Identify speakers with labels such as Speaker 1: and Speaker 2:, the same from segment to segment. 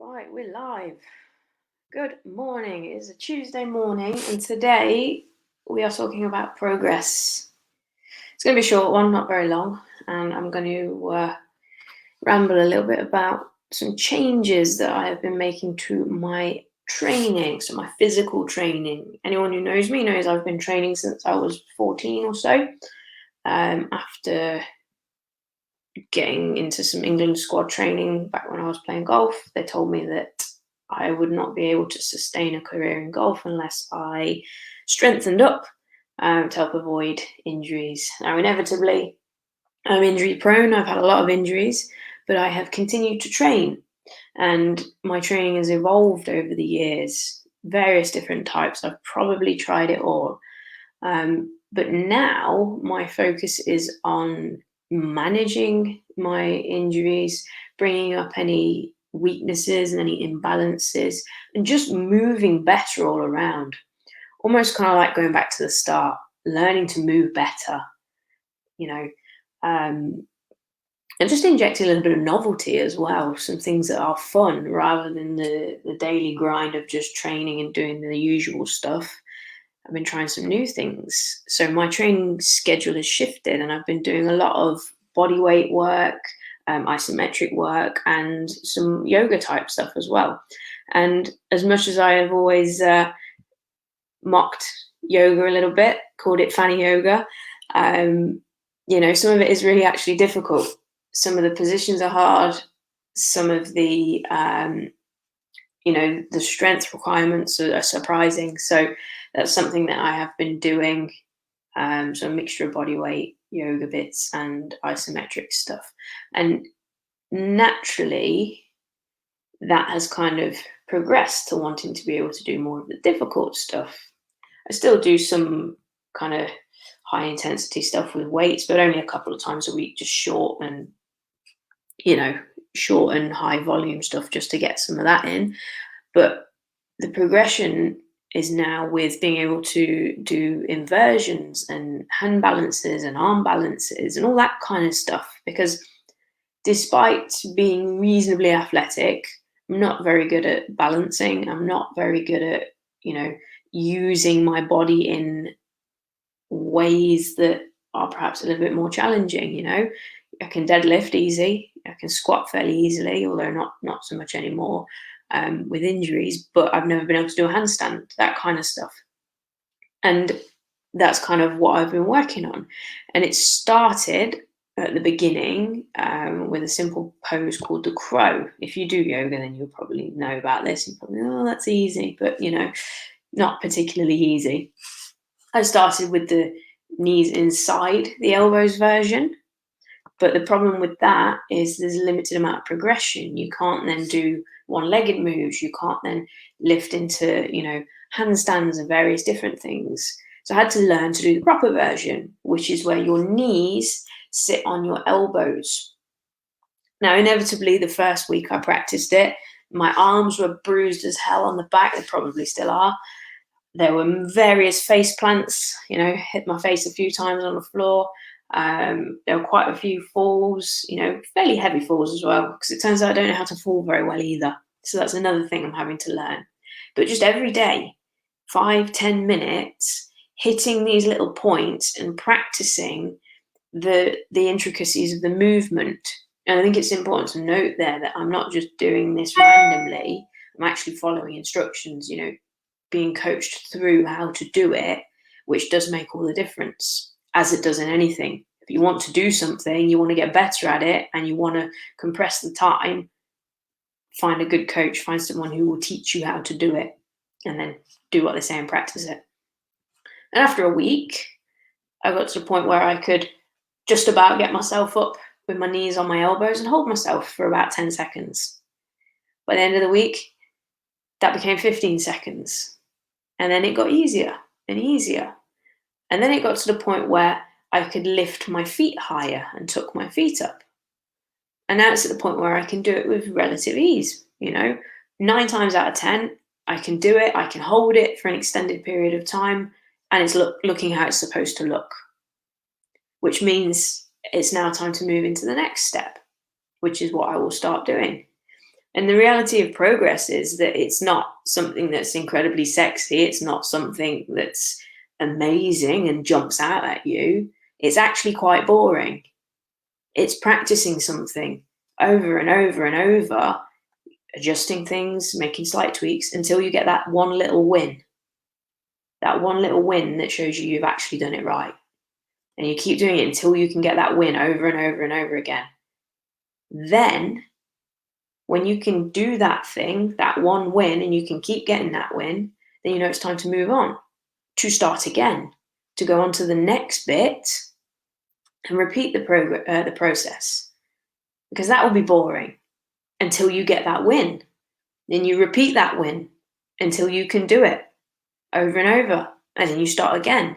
Speaker 1: Right, we're live. Good morning. It is a Tuesday morning, and today we are talking about progress. It's going to be a short one, not very long, and I'm going to ramble a little bit about some changes that I have been making to my training, so my physical training. Anyone who knows me knows I've been training since I was 14 or so. After getting into some England squad training back when I was playing golf, they told me that I would not be able to sustain a career in golf unless I strengthened up to help avoid injuries. Now, inevitably, I'm injury prone. I've had a lot of injuries, but I have continued to train, and my training has evolved over the years, various different types. I've probably tried it all. But now my focus is on managing my injuries, bringing up any weaknesses and any imbalances, and just moving better all around. Almost kind of like going back to the start, learning to move better, you know, um, and just injecting a little bit of novelty as well, some things that are fun rather than the daily grind of just training and doing the usual stuff. I've been trying some new things. So my training schedule has shifted, and I've been doing a lot of body weight work, isometric work, and some yoga type stuff as well. And as much as I have always mocked yoga a little bit, called it fanny yoga, um, some of it is really actually difficult. Some of the positions are hard. Some of the strength requirements are surprising. So that's something that I have been doing. So a mixture of body weight, yoga bits, and isometric stuff. And naturally, that has kind of progressed to wanting to be able to do more of the difficult stuff. I still do some kind of high intensity stuff with weights, but only a couple of times a week, just you know, short and high volume stuff just to get some of that in. But the progression is now with being able to do inversions and hand balances and arm balances and all that kind of stuff. Because despite being reasonably athletic, I'm not very good at balancing. I'm not very good at, using my body in ways that are perhaps a little bit more challenging. I can deadlift easy. I can squat fairly easily, although not so much anymore with injuries. But I've never been able to do a handstand, that kind of stuff. And that's kind of what I've been working on. And it started at the beginning with a simple pose called the crow. If you do yoga, then you'll probably know about this. You probably, oh, that's easy, but not particularly easy. I started with the knees inside the elbows version. But the problem with that is there's a limited amount of progression. You can't then do one-legged moves. You can't then lift into, handstands and various different things. So I had to learn to do the proper version, which is where your knees sit on your elbows. Now, inevitably, the first week I practiced it, my arms were bruised as hell on the back. They probably still are. There were various face plants, hit my face a few times on the floor. There were quite a few falls, fairly heavy falls as well, because it turns out I don't know how to fall very well either. So that's another thing I'm having to learn. But just every day, 5-10 minutes, hitting these little points and practicing the intricacies of the movement. And I think it's important to note there that I'm not just doing this randomly. I'm actually following instructions, being coached through how to do it, which does make all the difference, as it does in anything. If you want to do something, you want to get better at it, and you want to compress the time, find a good coach, find someone who will teach you how to do it, and then do what they say and practice it. And after a week, I got to the point where I could just about get myself up with my knees on my elbows and hold myself for about 10 seconds. By the end of the week, that became 15 seconds. And then it got easier and easier. And then it got to the point where I could lift my feet higher and tuck my feet up. And now it's at the point where I can do it with relative ease. 9 times out of 10, I can do it. I can hold it for an extended period of time, and it's looking how it's supposed to look. Which means it's now time to move into the next step, which is what I will start doing. And the reality of progress is that it's not something that's incredibly sexy. It's not something that's amazing and jumps out at you. It's actually quite boring. It's practicing something over and over and over, adjusting things, making slight tweaks until you get that one little win. That one little win that shows you you've actually done it right. And you keep doing it until you can get that win over and over and over again. Then, when you can do that thing, that one win, and you can keep getting that win, then you know it's time to move on, to start again, to go on to the next bit and repeat the process. Because that will be boring until you get that win. Then you repeat that win until you can do it over and over, and then you start again.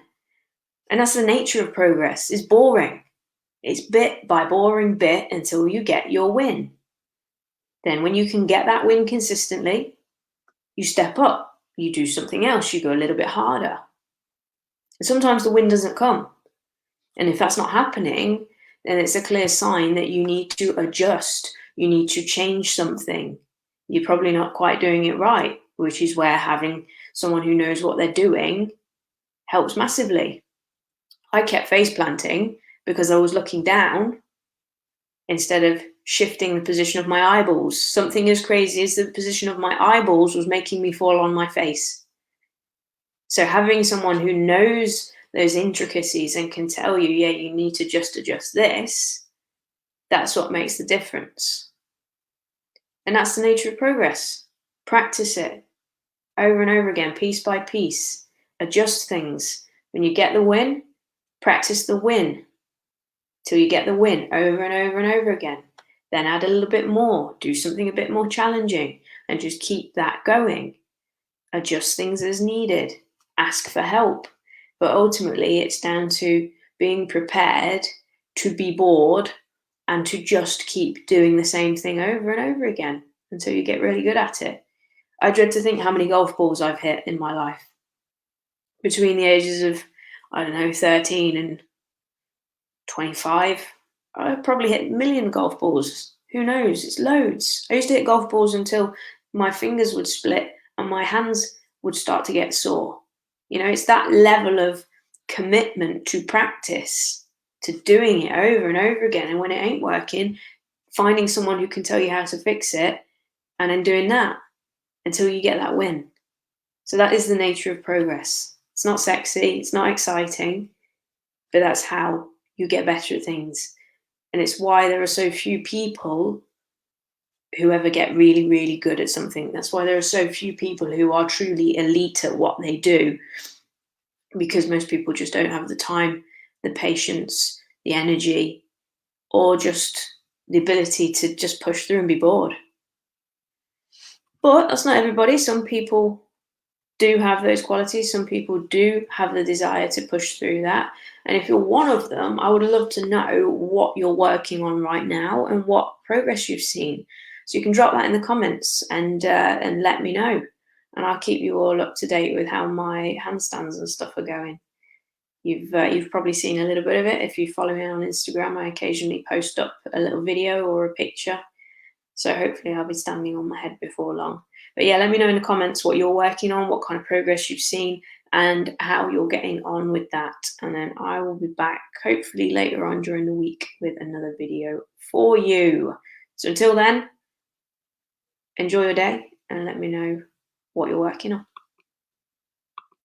Speaker 1: And that's the nature of progress. It's boring. It's bit by boring bit until you get your win. Then when you can get that win consistently, you step up, you do something else, you go a little bit harder. And sometimes the win doesn't come. And if that's not happening, then it's a clear sign that you need to adjust, you need to change something. You're probably not quite doing it right, which is where having someone who knows what they're doing helps massively. I kept face planting because I was looking down instead of shifting the position of my eyeballs. Something as crazy as the position of my eyeballs was making me fall on my face. So having someone who knows those intricacies and can tell you, yeah, you need to just adjust this, that's what makes the difference. And that's the nature of progress. Practice it over and over again, piece by piece. Adjust things. When you get the win, practice the win till you get the win over and over and over again. Then add a little bit more, do something a bit more challenging, and just keep that going. Adjust things as needed, ask for help. But ultimately, it's down to being prepared to be bored and to just keep doing the same thing over and over again until you get really good at it. I dread to think how many golf balls I've hit in my life. Between the ages of, 13 and 25, I probably hit a million golf balls. Who knows? It's loads. I used to hit golf balls until my fingers would split and my hands would start to get sore. It's that level of commitment to practice, to doing it over and over again. And when it ain't working, finding someone who can tell you how to fix it and then doing that until you get that win. So that is the nature of progress. It's not sexy, it's not exciting, but that's how you get better at things. And it's why there are so few people who ever get really, really good at something. That's why there are so few people who are truly elite at what they do, because most people just don't have the time, the patience, the energy, or just the ability to just push through and be bored. But that's not everybody. Some people do have those qualities. Some people do have the desire to push through that. And if you're one of them, I would love to know what you're working on right now and what progress you've seen. So you can drop that in the comments and let me know. And I'll keep you all up to date with how my handstands and stuff are going. You've probably seen a little bit of it if you follow me on Instagram. I occasionally post up a little video or a picture. So hopefully I'll be standing on my head before long. But yeah, let me know in the comments what you're working on, what kind of progress you've seen, and how you're getting on with that. And then I will be back hopefully later on during the week with another video for you. So until then, enjoy your day and let me know what you're working on.